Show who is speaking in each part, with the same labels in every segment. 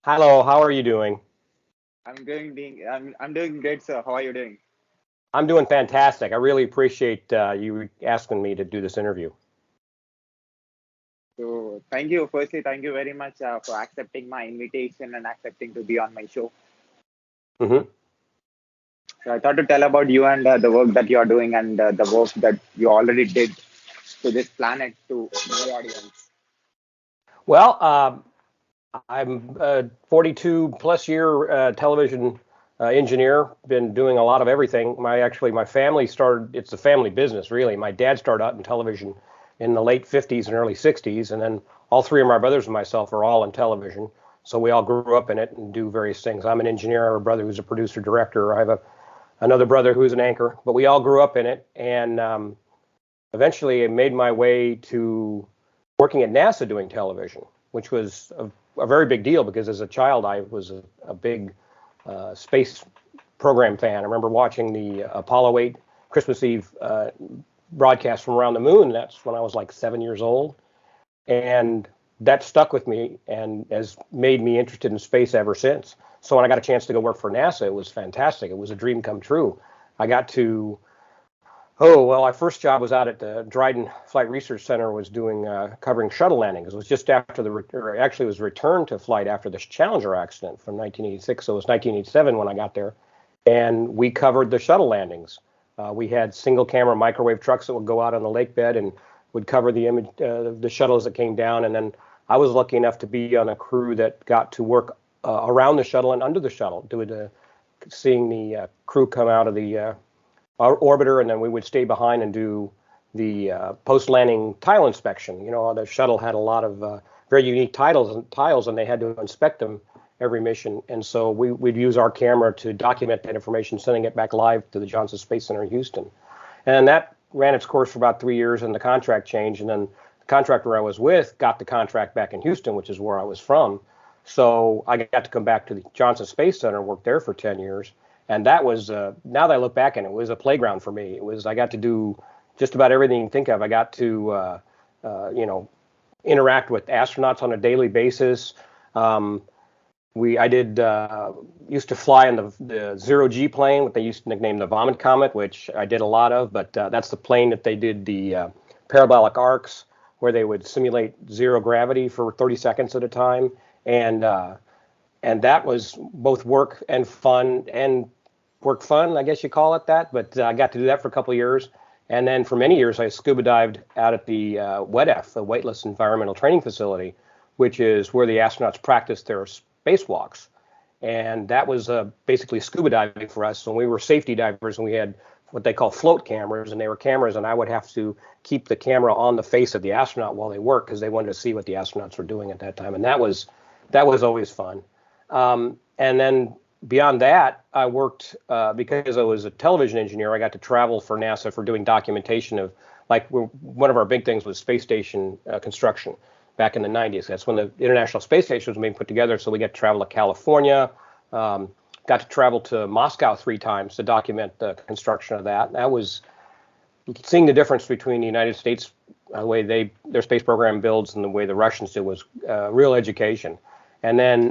Speaker 1: Hello, how are you doing?
Speaker 2: I'm doing great, sir. How are you doing?
Speaker 1: I'm doing fantastic. I really appreciate you asking me to do this interview.
Speaker 2: So thank you. Firstly, thank you very much for accepting my invitation and accepting to be on my show.
Speaker 1: hmm
Speaker 2: So I thought to tell about you and the work that you are doing and the work that you already did to this planet to my audience.
Speaker 1: Well, I'm a 42 plus year television engineer. Been doing a lot of everything. My family started. It's a family business, really. My dad started out in television in the late 50s and early 60s, and then all three of my brothers and myself are all in television. So we all grew up in it and do various things. I'm an engineer. I have a brother who's a producer director. I have another brother who's an anchor. But we all grew up in it, and eventually I made my way to working at NASA doing television, which was a very big deal because as a child I was a big space program fan. I remember watching the Apollo 8 Christmas Eve broadcast from around the moon. That's when I was like 7 years old, and that stuck with me and has made me interested in space ever since. So when I got a chance to go work for NASA, it was fantastic. It was a dream come true. I got to Oh, well, our first job was out at the Dryden Flight Research Center, was doing covering shuttle landings. It was just after or actually it was returned to flight after the Challenger accident from 1986. So it was 1987 when I got there, and we covered the shuttle landings. We had single camera microwave trucks that would go out on the lake bed and would cover the image, the shuttles that came down. And then I was lucky enough to be on a crew that got to work around the shuttle and under the shuttle, seeing the crew come out of the our orbiter, and then we would stay behind and do the post-landing tile inspection. You know, the shuttle had a lot of very unique tiles, and they had to inspect them every mission. And so we'd use our camera to document that information, sending it back live to the Johnson Space Center in Houston. And that ran its course for about 3 years, and the contract changed. And then the contractor I was with got the contract back in Houston, which is where I was from. So I got to come back to the Johnson Space Center and work there for 10 years. And that was, now that I look back, and it was a playground for me. I got to do just about everything you can think of. I got to, you know, interact with astronauts on a daily basis. Um, I did used to fly in the zero G plane, what they used to nickname the Vomit Comet, which I did a lot of. But that's the plane that they did the parabolic arcs, where they would simulate zero gravity for 30 seconds at a time, and that was both work fun, I guess you call it that. But I got to do that for a couple of years, and then for many years I scuba dived out at the WEDF, the Weightless Environmental Training Facility, which is where the astronauts practice their spacewalks. And that was basically scuba diving for us. So we were safety divers, and we had what they call float cameras, and they were cameras, and I would have to keep the camera on the face of the astronaut while they worked because they wanted to see what the astronauts were doing at that time, and that was always fun. And then beyond that, I worked because I was a television engineer. I got to travel for NASA for doing documentation of, like, one of our big things was space station construction back in the 90s. That's when the International Space Station was being put together. So we got to travel to California, um, got to travel to Moscow 3 times to document the construction of that. That was seeing the difference between the United States, the way their space program builds, and the way the Russians did, was real education. And then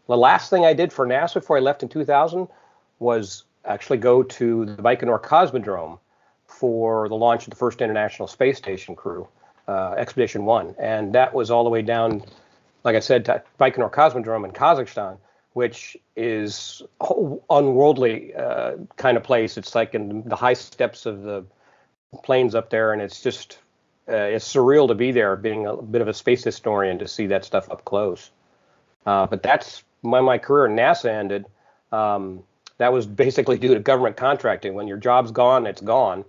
Speaker 1: the last thing I did for NASA before I left in 2000 was actually go to the Baikonur Cosmodrome for the launch of the first International Space Station crew, Expedition 1. And that was all the way down, like I said, to Baikonur Cosmodrome in Kazakhstan, which is a unworldly kind of place. It's like in the high steps of the planes up there, and it's just it's surreal to be there, being a bit of a space historian, to see that stuff up close. But that's when my career in NASA ended. That was basically due to government contracting. When your job's gone, it's gone.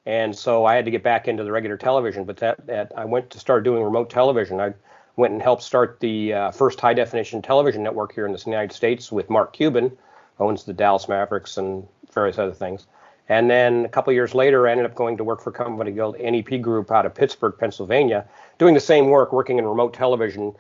Speaker 1: And so I had to get back into the regular television. But that I went to start doing remote television. I went and helped start the first high definition television network here in the United States with Mark Cuban, owns the Dallas Mavericks and various other things. And then a couple of years later, I ended up going to work for a company called NEP Group out of Pittsburgh, Pennsylvania, doing the same work, working in remote television.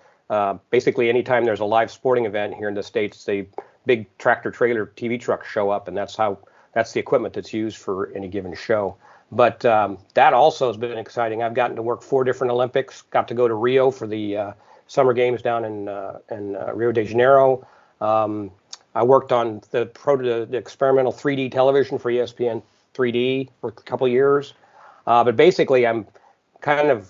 Speaker 1: Basically, anytime there's a live sporting event here in the States, the big tractor trailer TV trucks show up, and that's the equipment that's used for any given show. But that also has been exciting. I've gotten to work 4 different Olympics, got to go to Rio for the Summer Games down in Rio de Janeiro. I worked on the experimental 3D television for ESPN 3D for a couple of years. But basically, I'm kind of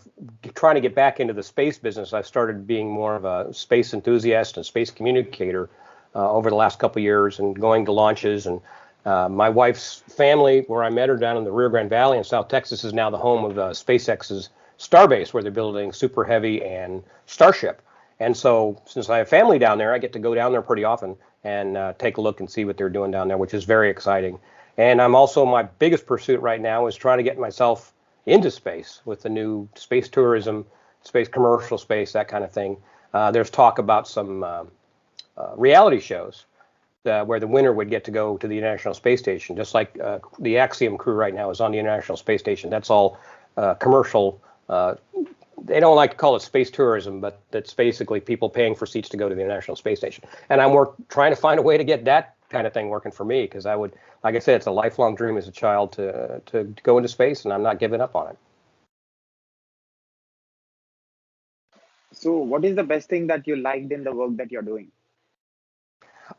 Speaker 1: trying to get back into the space business. I started being more of a space enthusiast and space communicator over the last couple of years, and going to launches. And my wife's family, where I met her down in the Rio Grande Valley in South Texas, is now the home of SpaceX's Starbase, where they're building Super Heavy and Starship. And so, since I have family down there, I get to go down there pretty often and take a look and see what they're doing down there, which is very exciting. And I'm also, my biggest pursuit right now is trying to get myself into space with the new space tourism, space commercial space, that kind of thing. There's talk about some reality shows where the winner would get to go to the International Space Station, just like the Axiom crew right now is on the International Space Station. That's all commercial. They don't like to call it space tourism, but that's basically people paying for seats to go to the International Space Station. And I'm trying to find a way to get that kind of thing working for me, because I would, like I said, it's a lifelong dream as a child to go into space, and I'm not giving up on it.
Speaker 2: So, what is the best thing that you liked in the work that you're doing?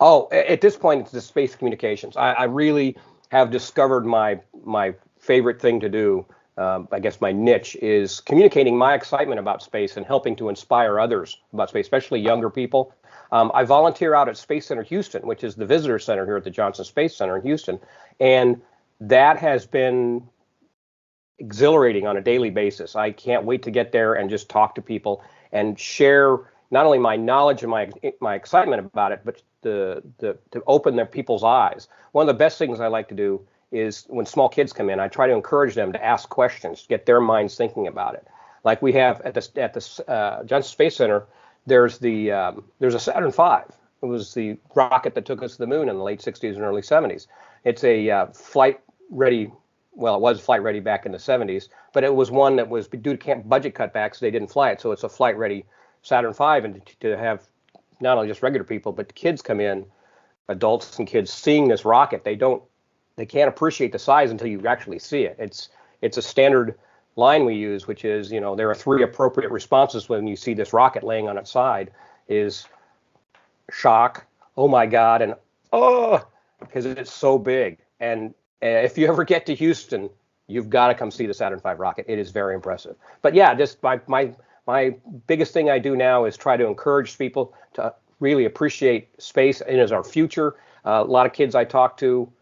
Speaker 1: Oh, at this point, it's the space communications. I really have discovered my favorite thing to do. I guess my niche is communicating my excitement about space and helping to inspire others about space, especially younger people. I volunteer out at Space Center Houston, which is the visitor center here at the Johnson Space Center in Houston. And that has been exhilarating on a daily basis. I can't wait to get there and just talk to people and share not only my knowledge and my excitement about it, but to open their people's eyes. One of the best things I like to do is when small kids come in, I try to encourage them to ask questions, get their minds thinking about it. Like we have at the Johnson Space Center, there's a Saturn V. It was the rocket that took us to the moon in the late 60s and early 70s. It's a flight ready. Well, it was flight ready back in the 70s, but it was one that was due to budget cutbacks. They didn't fly it, so it's a flight ready Saturn V, and to have not only just regular people, but kids come in, adults and kids seeing this rocket, they can't appreciate the size until you actually see it. It's a standard line we use, which is, there are 3 appropriate responses when you see this rocket laying on its side: is shock, oh my God, and oh, because it's so big. And if you ever get to Houston, you've got to come see the Saturn V rocket. It is very impressive. But yeah, just my biggest thing I do now is try to encourage people to really appreciate space and as our future. A lot of kids I talk to,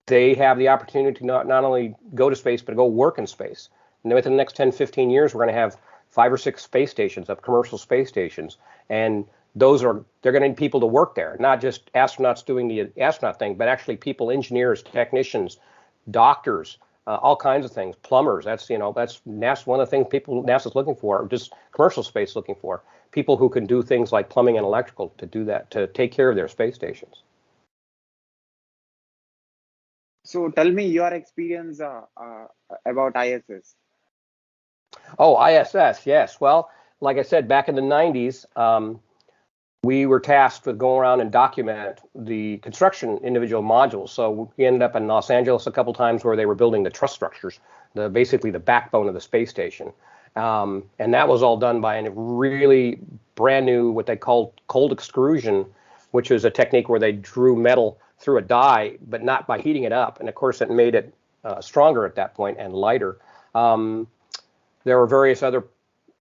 Speaker 1: they have the opportunity to not only go to space, but go work in space. And within the next 10, 15 years, we're going to have 5 or 6 space stations, commercial space stations. And they're going to need people to work there, not just astronauts doing the astronaut thing, but actually people, engineers, technicians, doctors, all kinds of things, plumbers. That's NASA. One of the things NASA's looking for, just commercial space looking for, people who can do things like plumbing and electrical to do that, to take care of their space stations.
Speaker 2: So, tell me your experience about ISS.
Speaker 1: Oh, ISS, yes. Well, like I said, back in the 90s, we were tasked with going around and document the construction individual modules. So we ended up in Los Angeles a couple times where they were building the truss structures, basically the backbone of the space station. And that was all done by a really brand new, what they called cold extrusion, which is a technique where they drew metal through a die, but not by heating it up. And of course, it made it stronger at that point and lighter. There were various other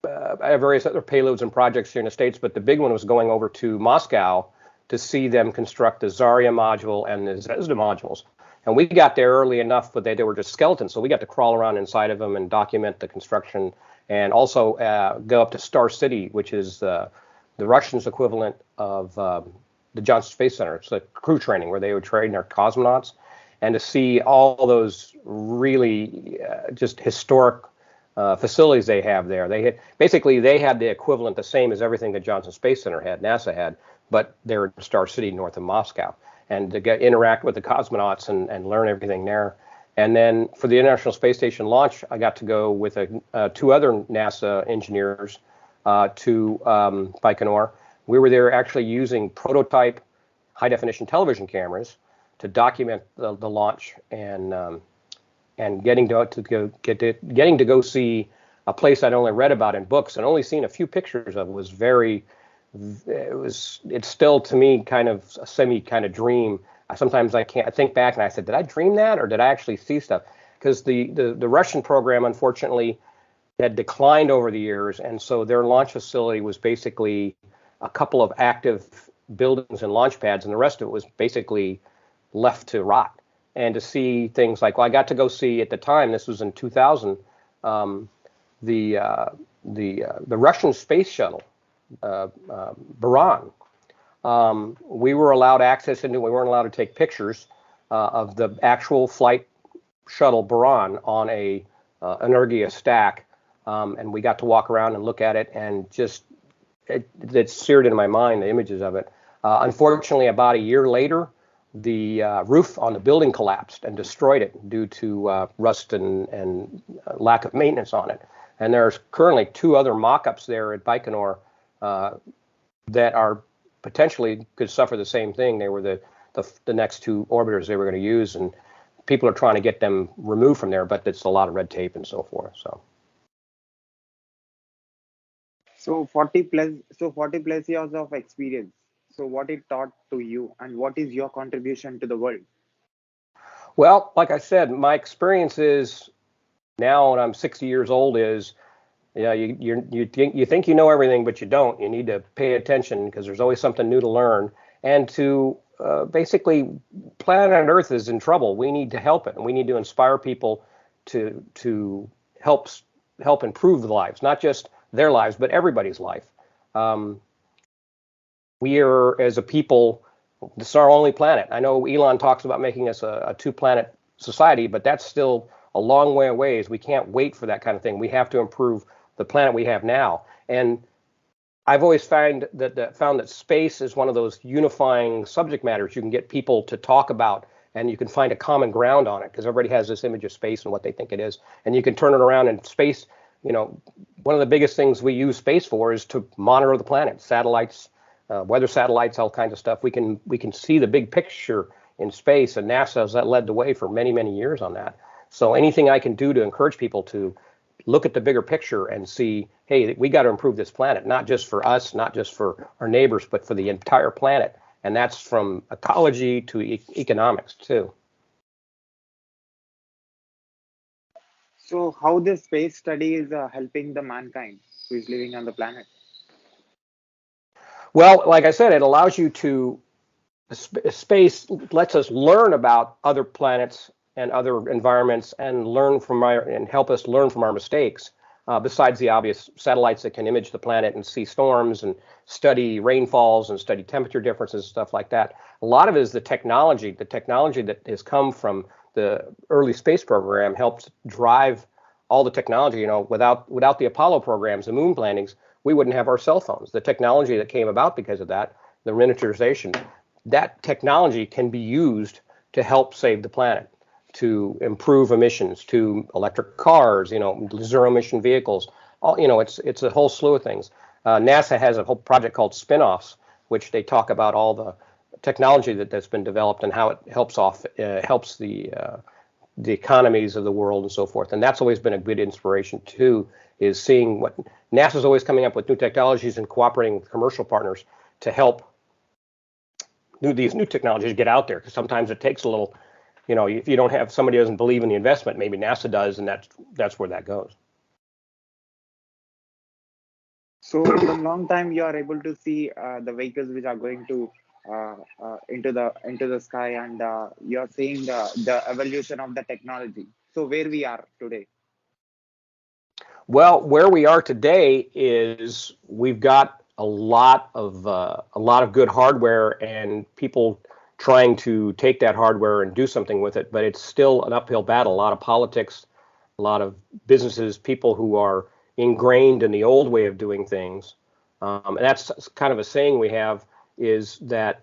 Speaker 1: payloads and projects here in the States, but the big one was going over to Moscow to see them construct the Zarya module and the Zvezda modules. And we got there early enough, but they were just skeletons, so we got to crawl around inside of them and document the construction, and also go up to Star City, which is the Russians' equivalent of the Johnson Space Center. It's a crew training where they would train their cosmonauts, and to see all those really just historic facilities they have there. They had the equivalent, the same as everything that Johnson Space Center had, NASA had, but they're in Star City north of Moscow. And to interact with the cosmonauts and learn everything there. And then for the International Space Station launch, I got to go with 2 other NASA engineers to Baikonur. We were there actually using prototype high-definition television cameras to document the launch and getting to go see a place I'd only read about in books and only seen a few pictures of. It's still to me kind of a semi kind of dream. Sometimes I think back and I said, did I dream that or did I actually see stuff? Because the Russian program, unfortunately, had declined over the years, and so their launch facility was basically a couple of active buildings and launch pads, and the rest of it was basically left to rot. And to see things like, well, I got to go see at the time, this was in 2000, the Russian space shuttle, Buran. We were allowed access into. We weren't allowed to take pictures of the actual flight shuttle Buran on a Energia stack, and we got to walk around and look at it, and just it seared into my mind the images of it. Unfortunately, about a year later, the roof on the building collapsed and destroyed it due to rust and lack of maintenance on it. And there's currently 2 other mock-ups there at Baikonur that are potentially could suffer the same thing. They were the next 2 orbiters they were going to use, and people are trying to get them removed from there, but it's a lot of red tape and so forth.
Speaker 2: So 40 plus years of experience. So what it taught to you, and what is your contribution to the world?
Speaker 1: Well, like I said, my experience is now when I'm 60 years old is, you think you know everything, but you don't. You need to pay attention because there's always something new to learn. And to basically, planet Earth is in trouble. We need to help it, and we need to inspire people to help improve the lives, not just their lives, but everybody's life. We are, as a people, this is our only planet. I know Elon talks about making us a 2-planet society, but that's still a long way away. We can't wait for that kind of thing. We have to improve the planet we have now. And I've always found that space is one of those unifying subject matters you can get people to talk about, and you can find a common ground on it because everybody has this image of space and what they think it is. And you can turn it around in space. One of the biggest things we use space for is to monitor the planet, satellites, weather satellites, all kinds of stuff. We can see the big picture in space, and NASA has led the way for many, many years on that. So anything I can do to encourage people to look at the bigger picture and see, hey, we got to improve this planet, not just for us, not just for our neighbors, but for the entire planet. And that's from ecology to economics too.
Speaker 2: So how this space study is helping the mankind who is living on the planet?
Speaker 1: Well, like I said, it allows you to, space lets us learn about other planets and other environments and help us learn from our mistakes. Besides the obvious satellites that can image the planet and see storms and study rainfalls and study temperature differences and stuff like that. A lot of it is the technology that has come from the early space program helps drive all the technology. Without the Apollo programs, the moon landings, we wouldn't have our cell phones. The technology that came about because of that, the miniaturization, that technology can be used to help save the planet, to improve emissions, to electric cars, zero emission vehicles. It's a whole slew of things. NASA has a whole project called Spin-offs, which they talk about all the technology that's been developed and how it helps the economies of the world and so forth. And that's always been a good inspiration too, is seeing what NASA's always coming up with new technologies and cooperating with commercial partners to help these new technologies get out there. Because sometimes it takes a little, if you don't have somebody who doesn't believe in the investment, maybe NASA does, and that's where that goes.
Speaker 2: So from long time you are able to see the vehicles which are going to into the sky, and you are seeing the evolution of the technology. So where we are today?
Speaker 1: Well, where we are today is we've got a lot of good hardware and people trying to take that hardware and do something with it, but it's still an uphill battle. A lot of politics, a lot of businesses, people who are ingrained in the old way of doing things. And that's kind of a saying we have, is that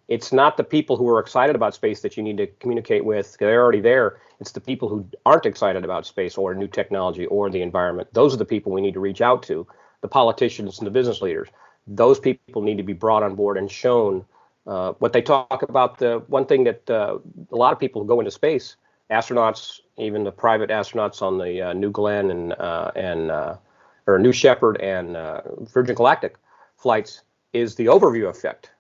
Speaker 1: it's not the people who are excited about space that you need to communicate with, they're already there. It's the people who aren't excited about space or new technology or the environment. Those are the people we need to reach out to, the politicians and the business leaders. Those people need to be brought on board and shown what they talk about. The one thing that a lot of people who go into space astronauts, even the private astronauts on the New Glenn or New Shepard and Virgin Galactic flights, is the overview effect.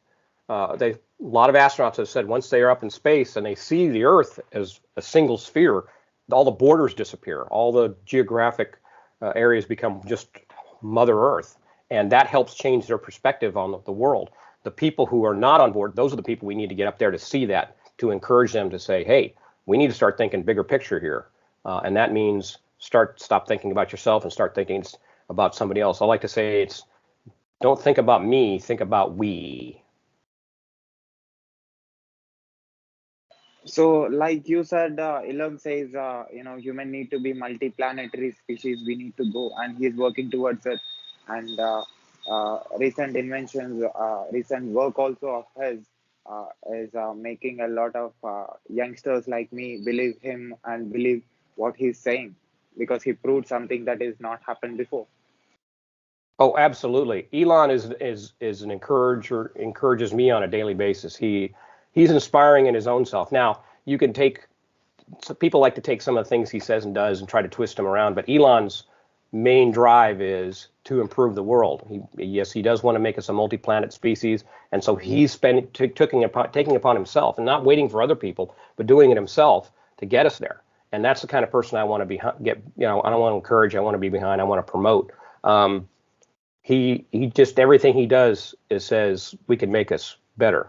Speaker 1: A lot of astronauts have said once they are up in space and they see the Earth as a single sphere, all the borders disappear, all the geographic areas become just Mother Earth, and that helps change their perspective on the world. The people who are not on board, those are the people we need to get up there to see that, to encourage them to say, hey, we need to start thinking bigger picture here. And that means stop thinking about yourself and start thinking about somebody else. I like to say don't think about me, think about we.
Speaker 2: So, like you said, Elon says, human need to be multi-planetary species. We need to go, and he's working towards it. And recent inventions, recent work also of his is making a lot of youngsters like me believe him and believe what he's saying, because he proved something that is not happened before.
Speaker 1: Oh, absolutely. Elon is an encourager, encourages me on a daily basis. He's inspiring in his own self. Now, you can people like to take some of the things he says and does and try to twist them around, but Elon's main drive is to improve the world. He does want to make us a multi-planet species, and so he's taking upon himself and not waiting for other people, but doing it himself to get us there. And that's the kind of person I want to I don't want to encourage, I want to be behind, I want to promote. He just, everything he does says we can make us better.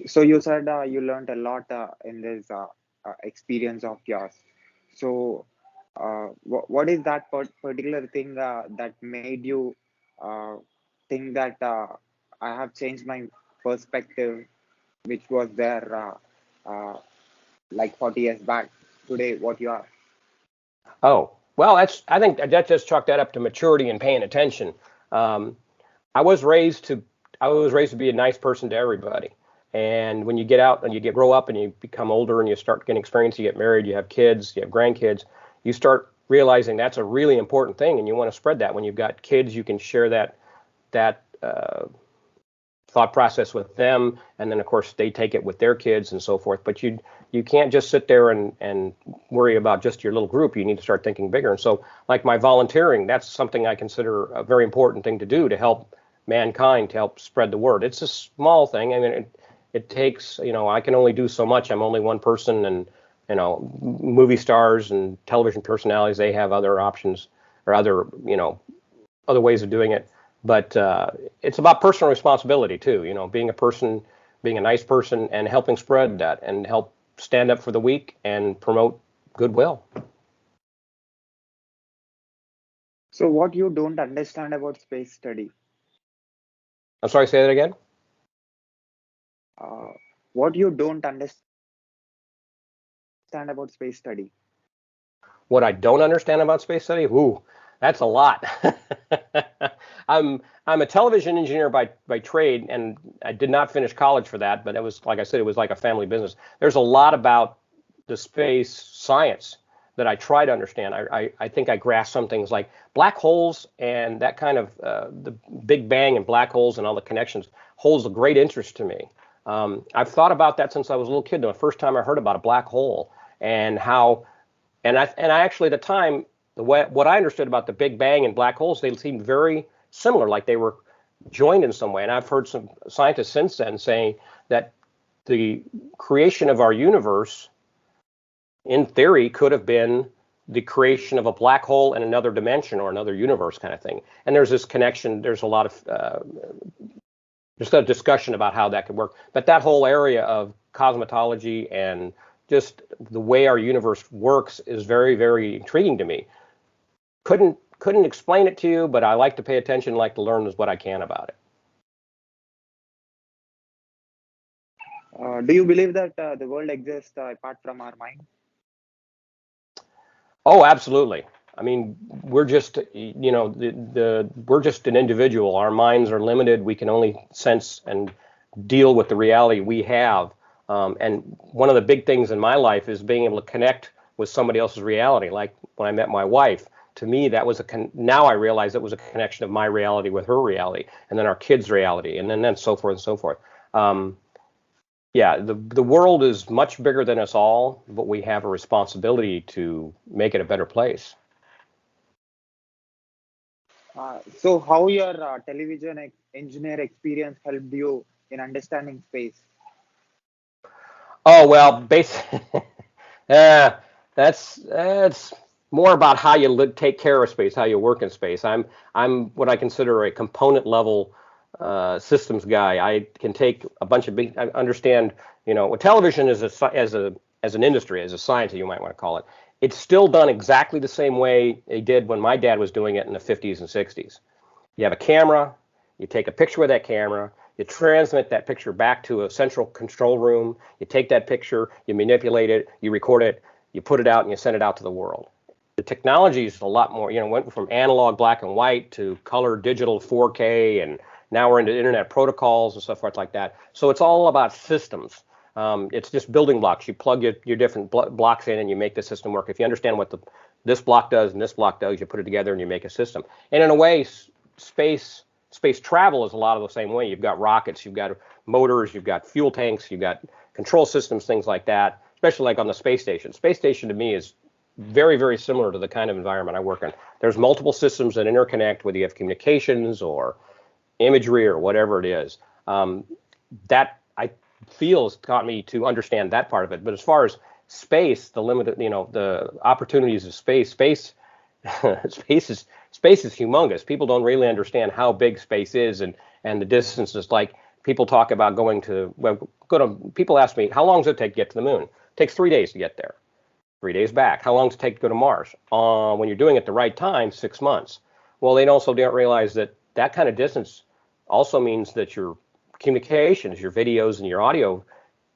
Speaker 2: So you said you learned a lot in this experience of yours. So what is that particular thing that made you uh, think that I have changed my perspective, which was there like 40 years back, today what you are?
Speaker 1: Oh, well, I think that just chalk that up to maturity and paying attention. Um, I was raised to be a nice person to everybody. And when you get out and grow up and you become older and you start getting experience, you get married, you have kids, you have grandkids, you start realizing that's a really important thing, and you want to spread that. When you've got kids, you can share that thought process with them, and then of course they take it with their kids and so forth. But you can't just sit there and worry about just your little group. You need to start thinking bigger. And so, like my volunteering, that's something I consider a very important thing to do to help mankind, to help spread the word. It's a small thing. I mean, it takes, I can only do so much. I'm only one person, and movie stars and television personalities, they have other options or other ways of doing it. But it's about personal responsibility too. Being a person, being a nice person, and helping spread that and help stand up for the weak and promote goodwill.
Speaker 2: So what you don't understand about space study?
Speaker 1: I'm sorry, say that again.
Speaker 2: What you don't understand about space study?
Speaker 1: What I don't understand about space study? Ooh, that's a lot. I'm a television engineer by trade, and I did not finish college for that, but it was, like I said, it was like a family business. There's a lot about the space science that I try to understand. I think I grasp some things like black holes and that kind of the Big Bang and black holes and all the connections holds a great interest to me. I've thought about that since I was a little kid. The first time I heard about a black hole and how, and I actually at the time, what I understood about the Big Bang and black holes, they seemed very similar, like they were joined in some way. And I've heard some scientists since then saying that the creation of our universe, in theory, could have been the creation of a black hole in another dimension or another universe kind of thing. And there's this connection. There's a lot of just a discussion about how that could work. But that whole area of cosmology and just the way our universe works is very, very intriguing to me. Couldn't explain it to you, but I like to pay attention, like to learn what I can about it.
Speaker 2: Do you believe that the world exists apart from our mind?
Speaker 1: Oh, absolutely. I mean, we're just, we're just an individual. Our minds are limited. We can only sense and deal with the reality we have. And one of the big things in my life is being able to connect with somebody else's reality. Like when I met my wife, to me, that was now I realize it was a connection of my reality with her reality, and then our kids' reality, and then so forth and so forth. Um, yeah, the world is much bigger than us all, but we have a responsibility to make it a better place.
Speaker 2: So how your engineer experience helped you in understanding space?
Speaker 1: Oh well, uh, that's more about how you take care of space, how you work in space. I'm what I consider a component level systems guy. I can take a bunch of big. I understand, what television is as an industry, as a science, you might want to call it. It's still done exactly the same way they did when my dad was doing it in the 50s and 60s. You have a camera, you take a picture with that camera, you transmit that picture back to a central control room, you take that picture, you manipulate it, you record it, you put it out, and you send it out to the world. The technology is a lot more, went from analog black and white to color digital 4K, and now we're into internet protocols and stuff like that. So it's all about systems. It's just building blocks. You plug your different blocks in and you make the system work. If you understand what this block does and this block does, you put it together and you make a system. And in a way, space space travel is a lot of the same way. You've got rockets, you've got motors, you've got fuel tanks, you've got control systems, things like that, especially like on the space station. Space station to me is very, very similar to the kind of environment I work in. There's multiple systems that interconnect, whether you have communications or imagery or whatever it is. That I feel has taught me to understand that part of it. But as far as space, the limited, the opportunities of space, space is humongous. People don't really understand how big space is and the distances. Like people talk about going to, people ask me, how long does it take to get to the moon? It takes 3 days to get there. 3 days back. How long does it take to go to Mars? When you're doing it at the right time, 6 months. Well, they also don't realize that that kind of distance also means that your communications, your videos, and your audio,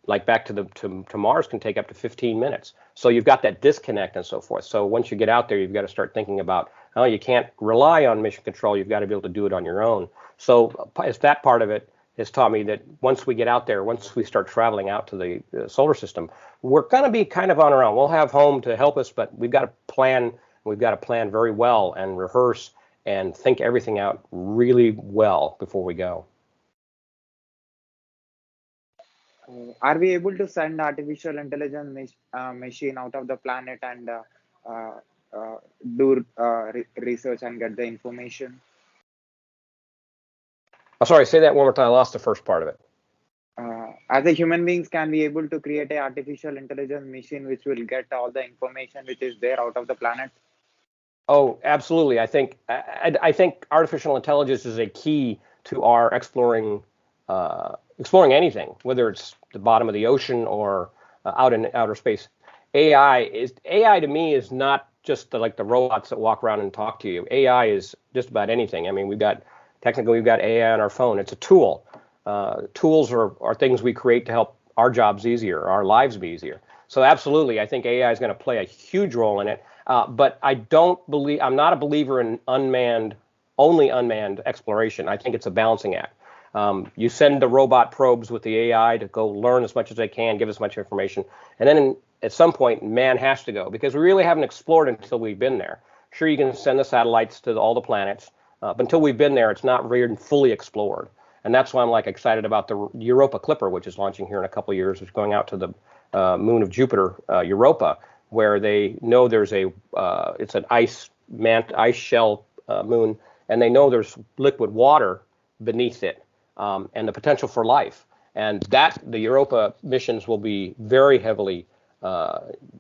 Speaker 1: like back to Mars, can take up to 15 minutes. So you've got that disconnect and so forth. So once you get out there, you've got to start thinking about, oh, you can't rely on mission control. You've got to be able to do it on your own. So as that part of it has taught me that once we get out there, once we start traveling out to the solar system, we're going to be kind of on our own. We'll have home to help us, but we've got to plan. We've got to plan very well and rehearse and think everything out really well before we go.
Speaker 2: Are we able to send artificial intelligence machine out of the planet and uh, uh, do research and get the information?
Speaker 1: Oh, sorry, say that one more time. I lost the first part of it.
Speaker 2: As a human beings, can be able to create a artificial intelligence machine which will get all the information which is there out of the planet?
Speaker 1: Oh, absolutely. I think artificial intelligence is a key to our exploring anything, whether it's the bottom of the ocean or out in outer space. AI to me is not just like the robots that walk around and talk to you. AI is just about anything. I mean, we've got AI on our phone. It's a tool. Tools are things we create to help our jobs easier, our lives be easier. So absolutely, I think AI is going to play a huge role in it. But I'm not a believer in only unmanned exploration. I think it's a balancing act. You send the robot probes with the AI to go learn as much as they can, give as much information, and then at some point, man has to go because we really haven't explored until we've been there. Sure, you can send the satellites to all the planets, but until we've been there, it's not really fully explored. And that's why I'm like excited about the Europa Clipper, which is launching here in a couple of years, which is going out to the moon of Jupiter, Europa, where they know it's an ice shell moon, and they know there's liquid water beneath it, and the potential for life. And the Europa missions will be very heavily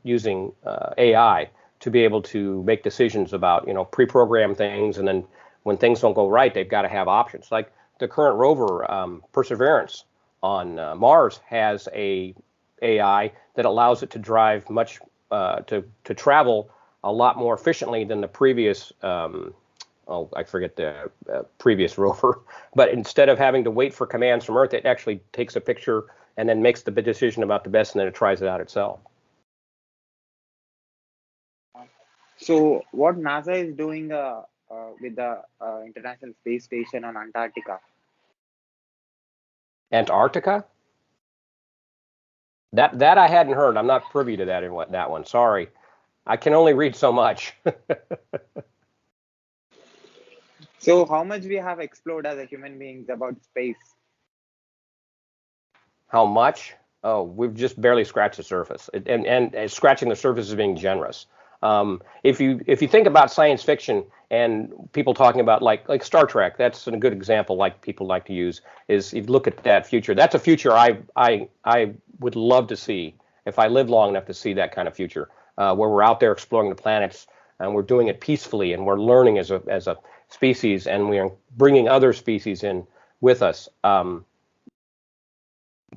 Speaker 1: using AI to be able to make decisions about, pre-program things, and then when things don't go right, they've got to have options. Like the current rover, Perseverance, on Mars has a AI that allows it to drive to travel a lot more efficiently than the previous. I forget the previous rover, but instead of having to wait for commands from Earth, it actually takes a picture and then makes the decision about the best, and then it tries it out itself.
Speaker 2: So, what NASA is doing with the International Space Station on Antarctica?
Speaker 1: Antarctica? That I hadn't heard. I'm not privy to that one. Sorry, I can only read so much.
Speaker 2: So, how much we have explored as a human beings about space?
Speaker 1: How much? Oh, we've just barely scratched the surface, and scratching the surface is being generous. If you think about science fiction and people talking about like Star Trek, that's a good example. Like people like to use is if you look at that future. That's a future I would love to see if I live long enough to see that kind of future where we're out there exploring the planets and we're doing it peacefully and we're learning as a species and we are bringing other species in with us.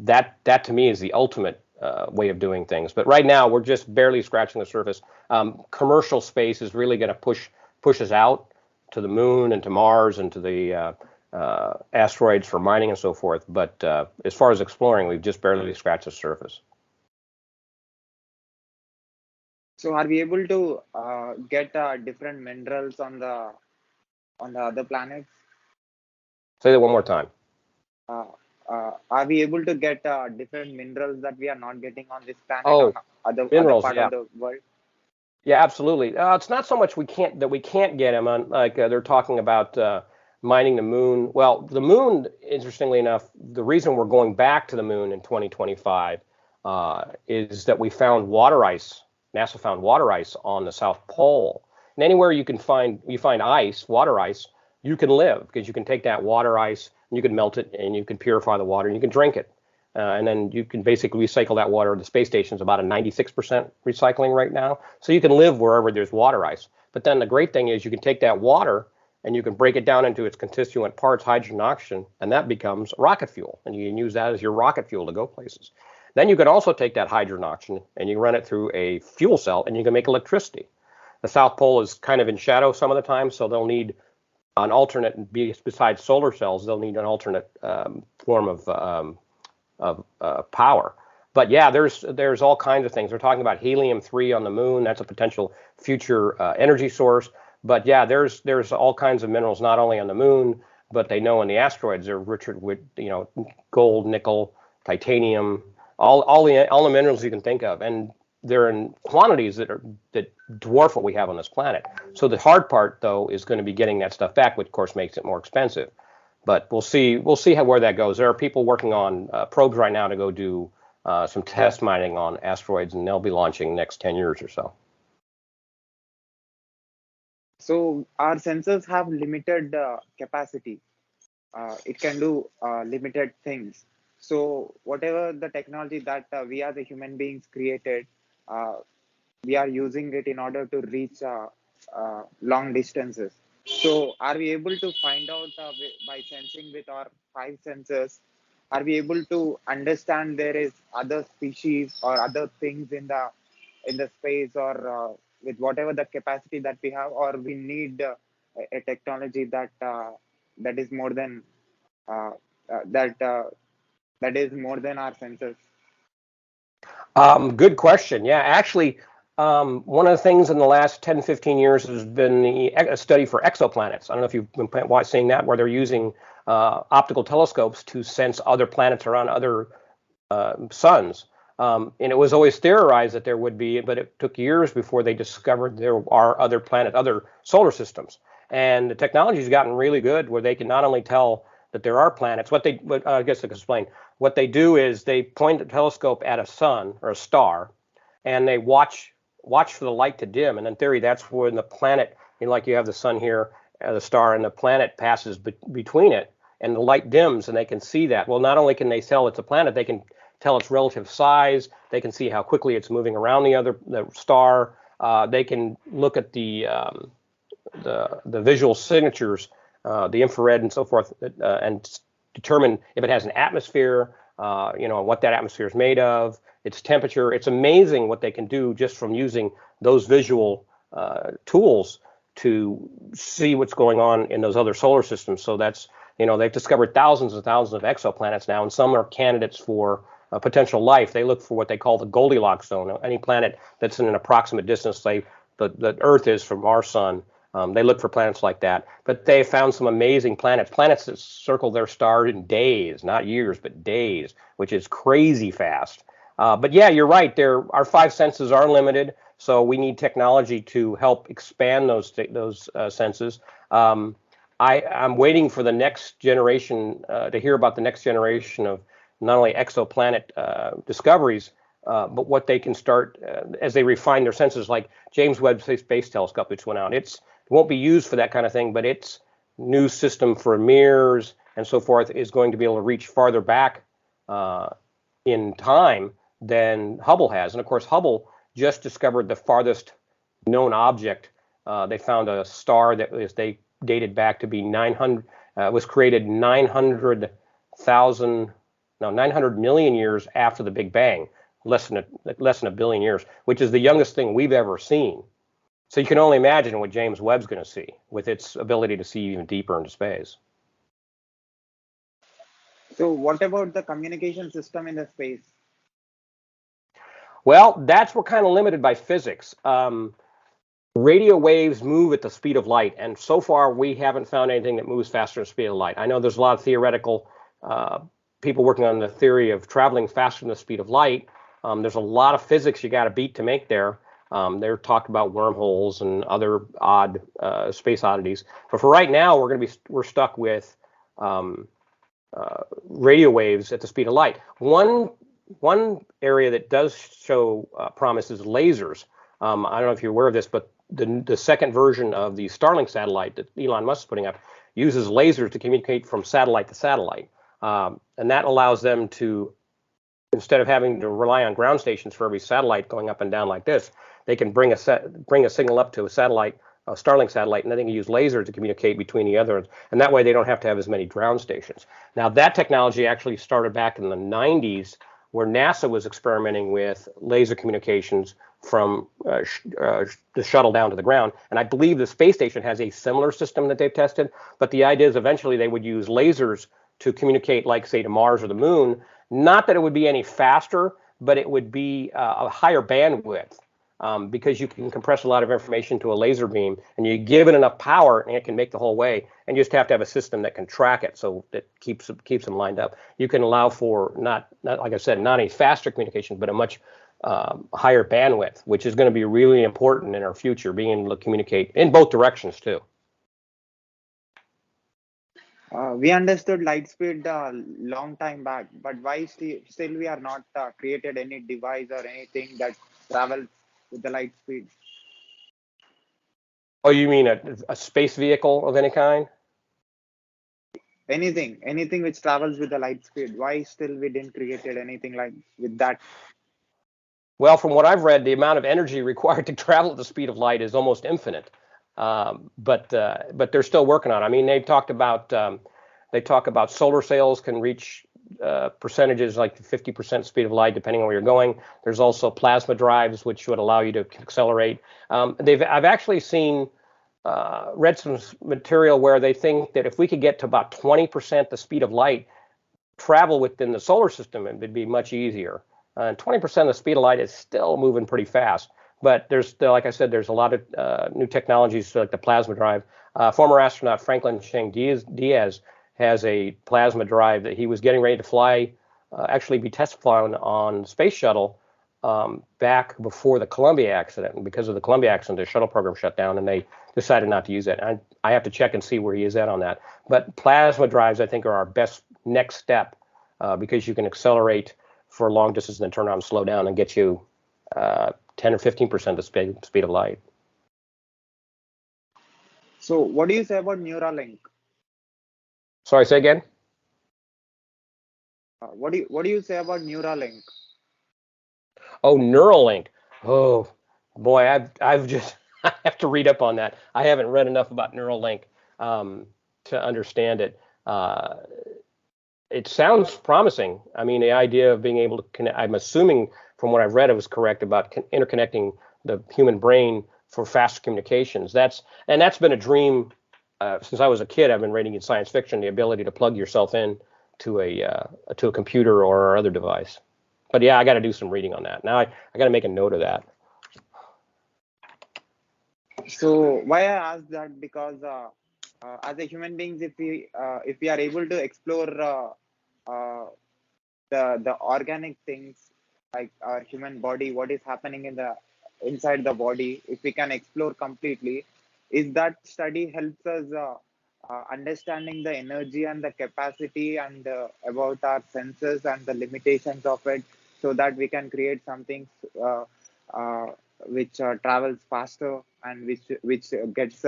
Speaker 1: That to me is the ultimate way of doing things. But right now, we're just barely scratching the surface. Commercial space is really going to push us out to the moon and to Mars and to the asteroids for mining and so forth. But as far as exploring, we've just barely scratched the surface.
Speaker 2: So are we able to get different minerals on the other planets?
Speaker 1: Say that one more time.
Speaker 2: Uh, are we able to get different minerals that we are not getting on this planet
Speaker 1: Oh,
Speaker 2: on other
Speaker 1: minerals,
Speaker 2: part
Speaker 1: yeah.
Speaker 2: of the world?
Speaker 1: Yeah, absolutely. It's not so much we can't get them on like they're talking about mining the moon. Well, the moon, interestingly enough, the reason we're going back to the moon in 2025 is that we found water ice. NASA found water ice on the South Pole. And anywhere you find ice, water ice, you can live because you can take that water ice and you can melt it and you can purify the water and you can drink it. And then you can basically recycle that water. The space station is about a 96% recycling right now. So you can live wherever there's water ice. But then the great thing is you can take that water and you can break it down into its constituent parts, hydrogen, oxygen, and that becomes rocket fuel. And you can use that as your rocket fuel to go places. Then you can also take that hydrogen, oxygen, and you run it through a fuel cell and you can make electricity. The South Pole is kind of in shadow some of the time, so they'll need an alternate, besides solar cells, they'll need an alternate form of power. But yeah, there's all kinds of things. We're talking about helium-3 on the moon. That's a potential future energy source. But yeah, there's all kinds of minerals not only on the moon, but they know in the asteroids they're rich with gold, nickel, titanium, all the minerals you can think of, and they're in quantities that dwarf what we have on this planet. So the hard part though is going to be getting that stuff back, which of course makes it more expensive. But we'll see where that goes. There are people working on probes right now to go do some test mining on asteroids, and they'll be launching next 10 years or so.
Speaker 2: So our sensors have limited capacity. It can do limited things. So whatever the technology that we as a human beings created, uh, we are using it in order to reach long distances. So are we able to find out by sensing with our five senses? Are we able to understand there is other species or other things in the space or with whatever the capacity that we have, or we need a technology that is more than uh, that that is more than our senses?
Speaker 1: Good question. Yeah, actually, one of the things in the last 10, 15 years has been a study for exoplanets. I don't know if you've been seeing that, where they're using optical telescopes to sense other planets around other suns. And it was always theorized that there would be, but it took years before they discovered there are other planets, other solar systems. And the technology has gotten really good where they can not only tell that there are planets, I guess I can explain. What they do is they point the telescope at a sun or a star, and they watch for the light to dim. And in theory, that's when the planet, like you have the sun here, the star, and the planet passes between it, and the light dims, and they can see that. Well, not only can they tell it's a planet, they can tell its relative size. They can see how quickly it's moving around the star. They can look at the visual signatures, the infrared and so forth, and determine if it has an atmosphere, what that atmosphere is made of, its temperature. It's amazing what they can do just from using those visual tools to see what's going on in those other solar systems. So that's, they've discovered thousands and thousands of exoplanets now, and some are candidates for potential life. They look for what they call the Goldilocks zone. Any planet that's in an approximate distance, say the Earth is from our sun. They look for planets like that, but they found some amazing planets that circle their star in days, not years, but days, which is crazy fast. But yeah, you're right. Our five senses are limited, so we need technology to help expand those senses. I'm waiting for the next generation to hear about the next generation of not only exoplanet discoveries, but what they can start as they refine their senses, like James Webb Space Telescope, which went out. It won't be used for that kind of thing, but its new system for mirrors and so forth is going to be able to reach farther back in time than Hubble has. And of course, Hubble just discovered the farthest known object. They found a star that they dated back to be 900, was created 900 million years after the Big Bang, less than a billion years, which is the youngest thing we've ever seen. So you can only imagine what James Webb's going to see with its ability to see even deeper into space.
Speaker 2: So what about the communication system in the space?
Speaker 1: Well, that's we're kind of limited by physics. Radio waves move at the speed of light, and so far we haven't found anything that moves faster than the speed of light. I know there's a lot of theoretical people working on the theory of traveling faster than the speed of light. There's a lot of physics you got to beat to make there. They're talking about wormholes and other odd space oddities. But for right now, we're stuck with radio waves at the speed of light. One area that does show promise is lasers. I don't know if you're aware of this, but the second version of the Starlink satellite that Elon Musk is putting up uses lasers to communicate from satellite to satellite, and that allows them to, instead of having to rely on ground stations for every satellite going up and down like this, they can bring a signal up to a Starlink satellite, and then they can use lasers to communicate between the others, and that way they don't have to have as many ground stations. Now that technology actually started back in the 90s, where NASA was experimenting with laser communications from the shuttle down to the ground. And I believe the space station has a similar system that they've tested, but the idea is eventually they would use lasers to communicate, like, say, to Mars or the moon. Not that it would be any faster, but it would be a higher bandwidth, because you can compress a lot of information to a laser beam, and you give it enough power, and it can make the whole way. And you just have to have a system that can track it, so that keeps them lined up. You can allow for not like I said, not a faster communication, but a much higher bandwidth, which is going to be really important in our future, being able to communicate in both directions too.
Speaker 2: We understood light speed a long time back, but why still we are not created any device or anything that travels with the light speed?
Speaker 1: Oh, you mean a space vehicle of any kind?
Speaker 2: Anything which travels with the light speed. Why still we didn't created anything like with that?
Speaker 1: Well, from what I've read, the amount of energy required to travel at the speed of light is almost infinite. But they're still working on it. I mean, they talk about solar sails can reach percentages like 50% speed of light, depending on where you're going. There's also plasma drives, which would allow you to accelerate. I've actually read some material where they think that if we could get to about 20% the speed of light, travel within the solar system, it would be much easier. And 20% of the speed of light is still moving pretty fast. But like I said, there's a lot of new technologies like the plasma drive. Former astronaut Franklin Cheng Diaz has a plasma drive that he was getting ready to fly, actually be test flying on Space Shuttle back before the Columbia accident. And because of the Columbia accident, the shuttle program shut down, and they decided not to use it. And I have to check and see where he is at on that. But plasma drives, I think, are our best next step, because you can accelerate for long distance and then turn around and slow down and get you 10 or 15% the speed of light.
Speaker 2: So what do you say about Neuralink?
Speaker 1: Sorry, say again?
Speaker 2: What do you say about Neuralink?
Speaker 1: Oh, Neuralink. Oh, boy, I've just I have to read up on that. I haven't read enough about Neuralink to understand it. It sounds promising. I mean, the idea of being able to connect, I'm assuming from what I've read, it was correct about interconnecting the human brain for faster communications. That's been a dream since I was a kid. I've been reading in science fiction, the ability to plug yourself in to a computer or other device. But yeah, I got to do some reading on that. Now I got to make a note of that.
Speaker 2: So why I asked that, because as a human beings, if we are able to explore the organic things like our human body, what is happening inside the body, if we can explore completely, is that study helps us understanding the energy and the capacity and about our senses and the limitations of it, so that we can create something uh, uh, which travels faster and which gets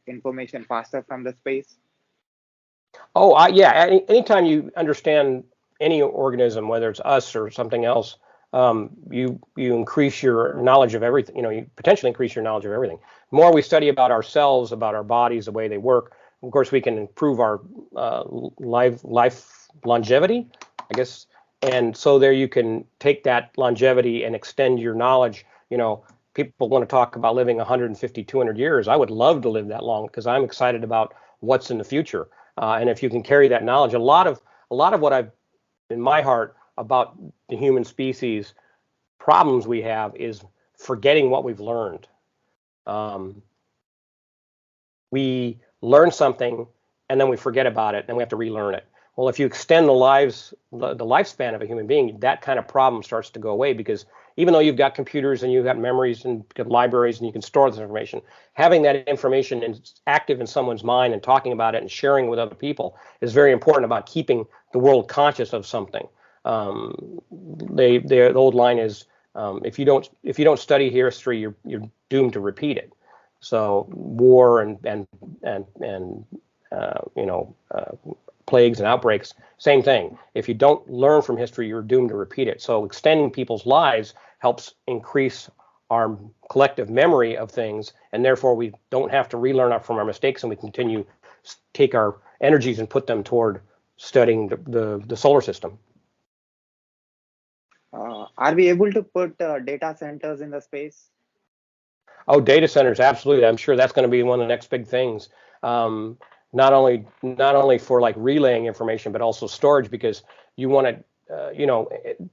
Speaker 2: information faster from the space.
Speaker 1: Oh, yeah. Anytime you understand any organism, whether it's us or something else, you increase your knowledge of everything. You potentially increase your knowledge of everything. The more we study about ourselves, about our bodies, the way they work, of course, we can improve our life longevity, I guess. And so there you can take that longevity and extend your knowledge. People want to talk about living 150, 200 years. I would love to live that long because I'm excited about what's in the future. And if you can carry that knowledge, a lot of what I've in my heart about the human species problems we have is forgetting what we've learned. Um, we learn something and then we forget about it, and we have to relearn it. Well, if you extend the lifespan of a human being, that kind of problem starts to go away, because even though you've got computers and you've got memories and got libraries and you can store this information, having that information active in someone's mind and talking about it and sharing with other people is very important about keeping the world conscious of something. The old line is, if you don't study history, you're doomed to repeat it. So war and plagues and outbreaks, same thing. If you don't learn from history, you're doomed to repeat it. So extending people's lives helps increase our collective memory of things, and therefore we don't have to relearn from our mistakes, and we continue take our energies and put them toward studying the solar system.
Speaker 2: Are we able to put data centers in the space?
Speaker 1: Oh, data centers, absolutely. I'm sure that's going to be one of the next big things. Not only for like relaying information, but also storage, because you want to,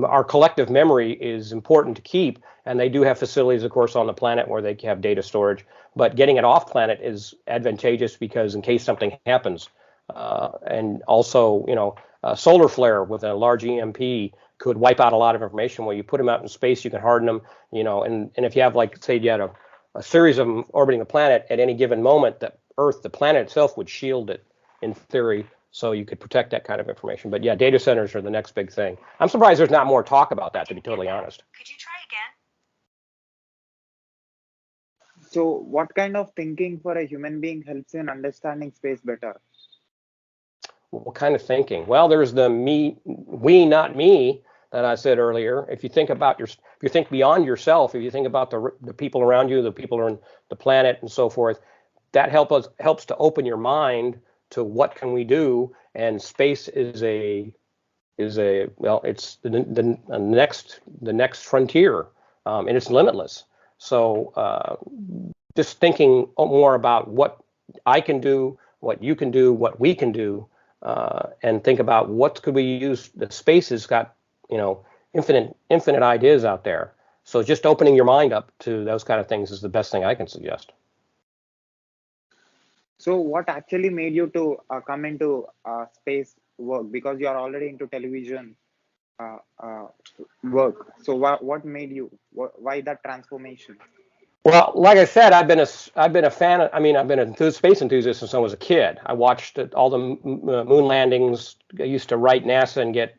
Speaker 1: our collective memory is important to keep, and they do have facilities, of course, on the planet where they have data storage. But getting it off planet is advantageous, because in case something happens, and also, a solar flare with a large EMP could wipe out a lot of information. Well, you put them out in space, you can harden them, and if you have, like, say you had a series of them orbiting the planet at any given moment, the planet itself would shield it in theory, so you could protect that kind of information. But yeah, data centers are the next big thing. I'm surprised there's not more talk about that, to be totally honest.
Speaker 3: Could you try again?
Speaker 2: So, what kind of thinking for a human being helps in understanding space better?
Speaker 1: What kind of thinking? Well, there's the we, not me, that I said earlier. If you think beyond yourself, if you think about the people around you, the people on the planet, and so forth, that helps to open your mind to what can we do. And space is it's the next frontier, and it's limitless. So just thinking more about what I can do, what you can do, what we can do, and think about what could we use. The space has got infinite ideas out there. So just opening your mind up to those kind of things is the best thing I can suggest.
Speaker 2: So, what actually made you to come into space work? Because you are already into television uh, uh, work. So, what made you? Why that transformation?
Speaker 1: Well, like I said, I've been a fan. I've been a space enthusiast since I was a kid. I watched all the moon landings. I used to write NASA and get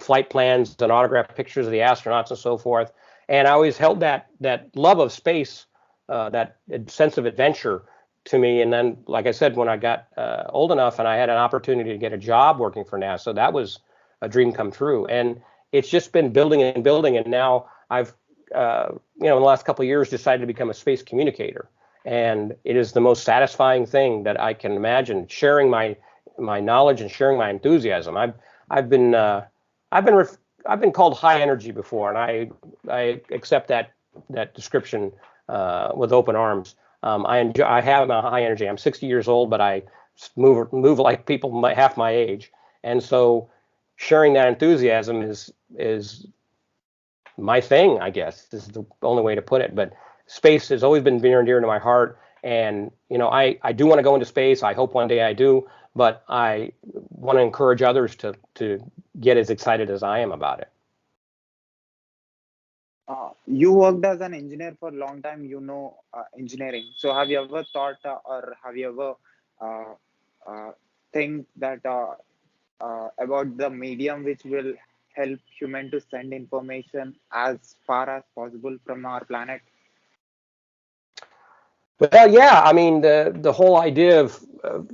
Speaker 1: flight plans and autograph pictures of the astronauts and so forth. And I always held that love of space, that sense of adventure to me. And then, like I said, when I got old enough and I had an opportunity to get a job working for NASA, that was a dream come true. And it's just been building and building. And now I've in the last couple of years, decided to become a space communicator, and it is the most satisfying thing that I can imagine. Sharing my knowledge and sharing my enthusiasm. I've been called high energy before, and I accept that description with open arms. I have a high energy. I'm 60 years old, but I move like people half my age, and so sharing that enthusiasm is my thing, I guess. This is the only way to put it. But space has always been near and dear to my heart. And, I do want to go into space. I hope one day I do. But I want to encourage others to get as excited as I am about it.
Speaker 2: You worked as an engineer for a long time, engineering. So have you ever thought or have you ever uh, uh, think that about the medium which will help human to send information as far as possible from our planet?
Speaker 1: Well, yeah, I mean the whole idea of,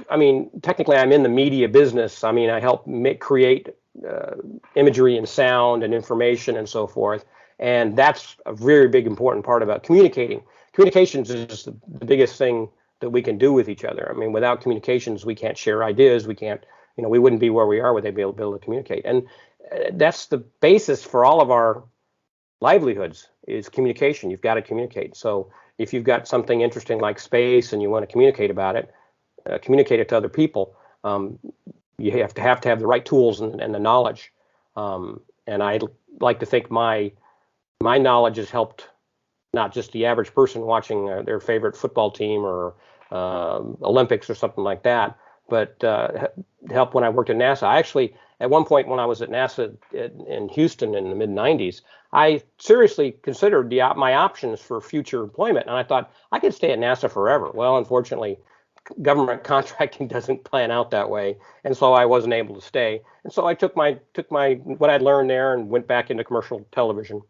Speaker 1: I mean, technically I'm in the media business. I mean, I help create uh, imagery and sound and information and so forth, and that's a very big important part about communicating. Communications is the biggest thing that we can do with each other. I mean, without communications, we can't share ideas. We can't, we wouldn't be where we are without being able to communicate, and that's the basis for all of our livelihoods is communication. You've got to communicate. So if you've got something interesting like space and you want to communicate about it, communicate it to other people, um, you have the right tools and the knowledge. And I like to think my knowledge has helped not just the average person watching their favorite football team or Olympics or something like that, but helped when I worked at NASA. I actually, at one point when I was at NASA in Houston in the mid 90s, I seriously considered my options for future employment, and I thought I could stay at NASA forever. Well, unfortunately, government contracting doesn't plan out that way, and so I wasn't able to stay. And so I took my what I'd learned there and went back into commercial television.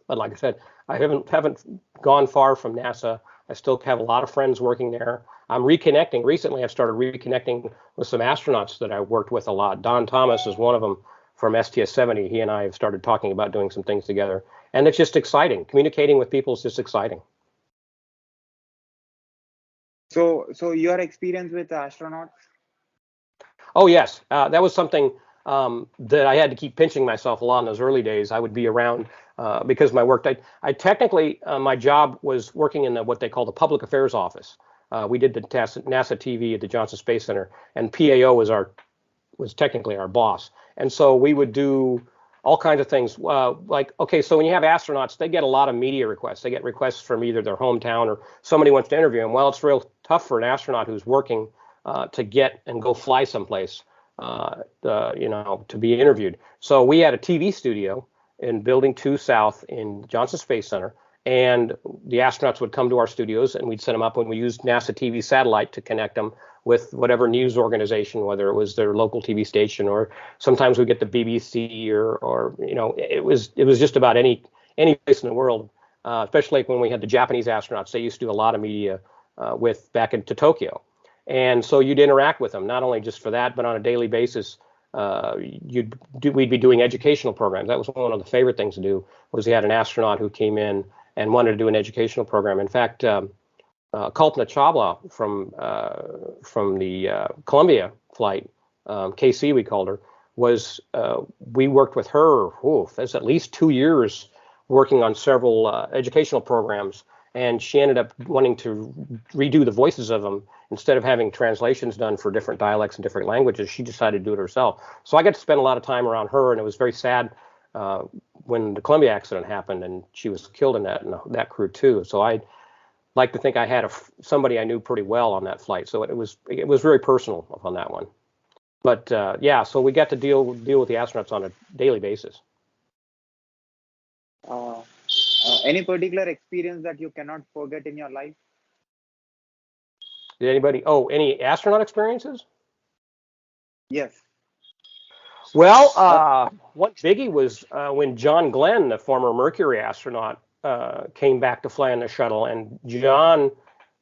Speaker 1: But like I said, I haven't gone far from NASA. I still have a lot of friends working there. I'm reconnecting. Recently, I've started reconnecting with some astronauts that I worked with a lot. Don Thomas is one of them from STS-70. He and I have started talking about doing some things together. And it's just exciting. Communicating with people is just exciting.
Speaker 2: So your experience with astronauts?
Speaker 1: Oh, yes. That was something that I had to keep pinching myself a lot in those early days. I would be around because my work, I technically, my job was working in what they call the public affairs office. We did the NASA TV at the Johnson Space Center, and PAO was technically our boss. And so we would do all kinds of things. Like, okay, so when you have astronauts, they get a lot of media requests. They get requests from either their hometown or somebody wants to interview them. Well, it's real tough for an astronaut who's working to get and go fly someplace, to be interviewed. So we had a TV studio in Building 2 South in Johnson Space Center, and the astronauts would come to our studios, and we'd set them up, and we used NASA TV satellite to connect them with whatever news organization, whether it was their local TV station, or sometimes we get the BBC, or it was just about any place in the world. Especially when we had the Japanese astronauts, they used to do a lot of media back into Tokyo. And so you'd interact with them, not only just for that, but on a daily basis. We'd be doing educational programs. That was one of the favorite things to do. Was we had an astronaut who came in and wanted to do an educational program. In fact, Kalpana Chawla from the Columbia flight, KC we called her, we worked with her. That's at least 2 years working on several educational programs. And she ended up wanting to redo the voices of them instead of having translations done for different dialects and different languages. She decided to do it herself. So I got to spend a lot of time around her, and it was very sad when the Columbia accident happened, and she was killed in that crew too. So I like to think I had somebody I knew pretty well on that flight. So it was very personal on that one. But yeah, so we got to deal with the astronauts on a daily basis.
Speaker 2: Any particular experience that you cannot forget in your life?
Speaker 1: Did anybody? Oh, any astronaut experiences?
Speaker 2: Yes.
Speaker 1: Well, one biggie was when John Glenn, the former Mercury astronaut, came back to fly on the shuttle, and John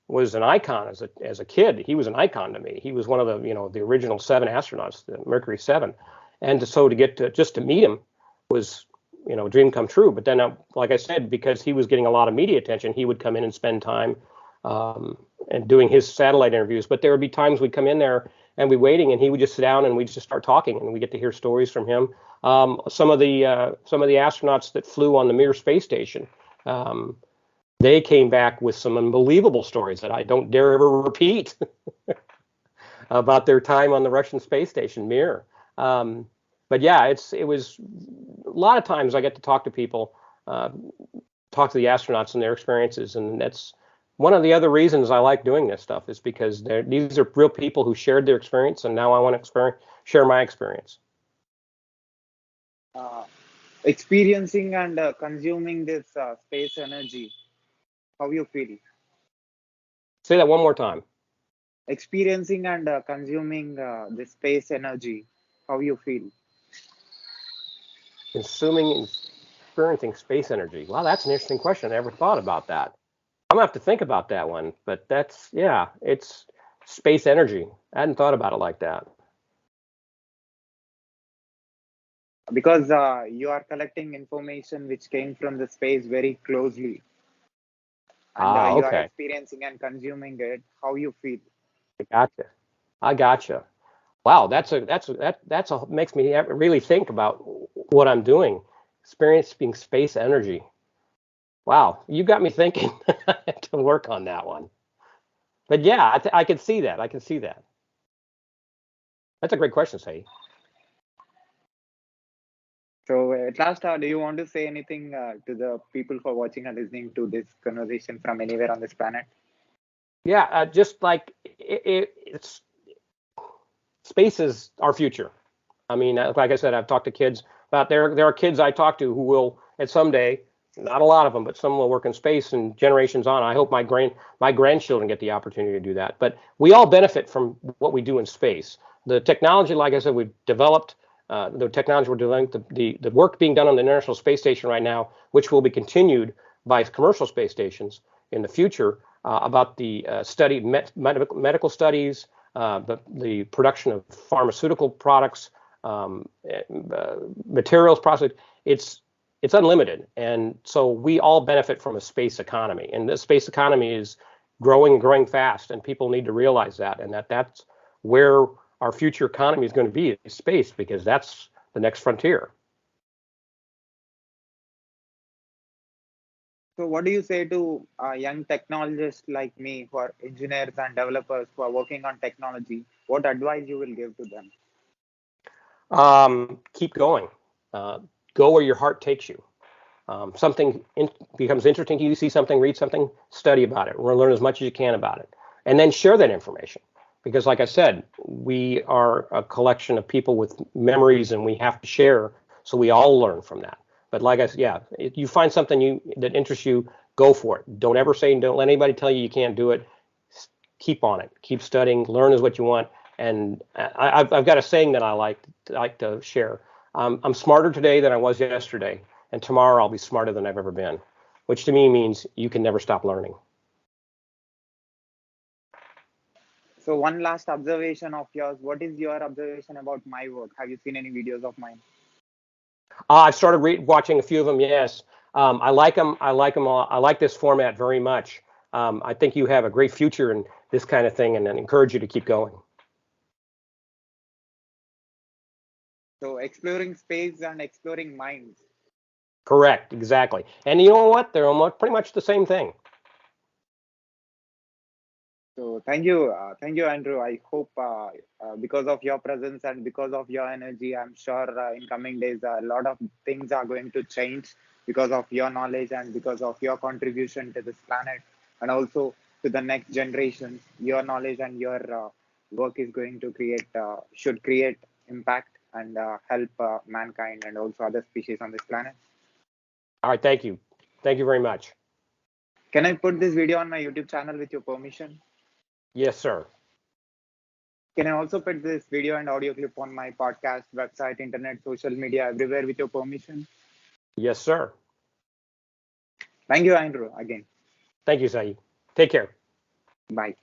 Speaker 1: was an icon as a kid. He was an icon to me. He was one of the original 7 astronauts, the Mercury 7, and so to get to meet him was a dream come true. But then, like I said, because he was getting a lot of media attention, he would come in and spend time and doing his satellite interviews. But there would be times we'd come in there and be waiting, and he would just sit down and we'd just start talking, and we get to hear stories from him. Some of the astronauts that flew on the Mir space station, they came back with some unbelievable stories that I don't dare ever repeat about their time on the Russian space station Mir. But yeah, it was a lot of times I get to talk to people, talk to the astronauts and their experiences, and that's one of the other reasons I like doing this stuff is because these are real people who shared their experience, and now I want to share my experience.
Speaker 2: experiencing and consuming this space energy, how you feel?
Speaker 1: Say that one more time.
Speaker 2: Experiencing and consuming this space energy, how you feel?
Speaker 1: Consuming and experiencing space energy. Wow, that's an interesting question. I never thought about that. I'm gonna have to think about that one. But that's, yeah, it's space energy. I hadn't thought about it like that.
Speaker 2: Because you are collecting information which came from the space very closely, and
Speaker 1: Ah,
Speaker 2: you are
Speaker 1: okay.
Speaker 2: experiencing and consuming it, how you feel?
Speaker 1: I gotcha. I gotcha. Wow, that's a makes me really think about what I'm doing. Experiencing space energy. Wow, you got me thinking to work on that one. But yeah, I can see that. I can see that. That's a great question, Say.
Speaker 2: So at last, do you want to say anything to the people who are watching and listening to this conversation from anywhere on this planet?
Speaker 1: Yeah, just like it's space is our future. I mean, like I said, I've talked to kids about there are kids I talk to who will at someday, not a lot of them, but some will work in space and generations on. I hope my grandchildren get the opportunity to do that. But we all benefit from what we do in space. The technology, like I said, we've developed. The technology we're doing, the work being done on the International Space Station right now, which will be continued by commercial space stations in the future, about the medical studies, the production of pharmaceutical products, materials process. It's unlimited, and so we all benefit from a space economy. And this space economy is growing and growing fast, and people need to realize that, and that's where our future economy is going to be, is space, because that's the next frontier.
Speaker 2: So what do you say to young technologists like me, who are engineers and developers who are working on technology? What advice you will give to them?
Speaker 1: Keep going. Go where your heart takes you. Something becomes interesting to you, see something, read something, study about it, learn as much as you can about it, and then share that information. Because, like I said, we are a collection of people with memories, and we have to share, so we all learn from that. But like I said, yeah, if you find something that interests you, go for it. Don't ever say, don't let anybody tell you you can't do it. Keep on it. Keep studying. Learn is what you want. And I've got a saying that I like to share. I'm smarter today than I was yesterday, and tomorrow I'll be smarter than I've ever been, which to me means you can never stop learning.
Speaker 2: So one last observation of yours. What is your observation about my work? Have you seen any videos of mine?
Speaker 1: I've started watching a few of them. Yes, I like them. I like them all. I like this format very much. I think you have a great future in this kind of thing, and I encourage you to keep going.
Speaker 2: So exploring space and exploring minds.
Speaker 1: Correct, exactly. And you know what? They're almost pretty much the same thing.
Speaker 2: So thank you, Andrew. I hope because of your presence and because of your energy, I'm sure in coming days a lot of things are going to change because of your knowledge and because of your contribution to this planet, and also to the next generations. Your knowledge and your work is going to should create impact and help mankind and also other species on this planet.
Speaker 1: All right, thank you. Thank you very much.
Speaker 2: Can I put this video on my YouTube channel with your permission?
Speaker 1: Yes, sir.
Speaker 2: Can I also put this video and audio clip on my podcast, website, internet, social media, everywhere with your permission?
Speaker 1: Yes, sir.
Speaker 2: Thank you, Andrew, again.
Speaker 1: Thank you, Saeed. Take care.
Speaker 2: Bye.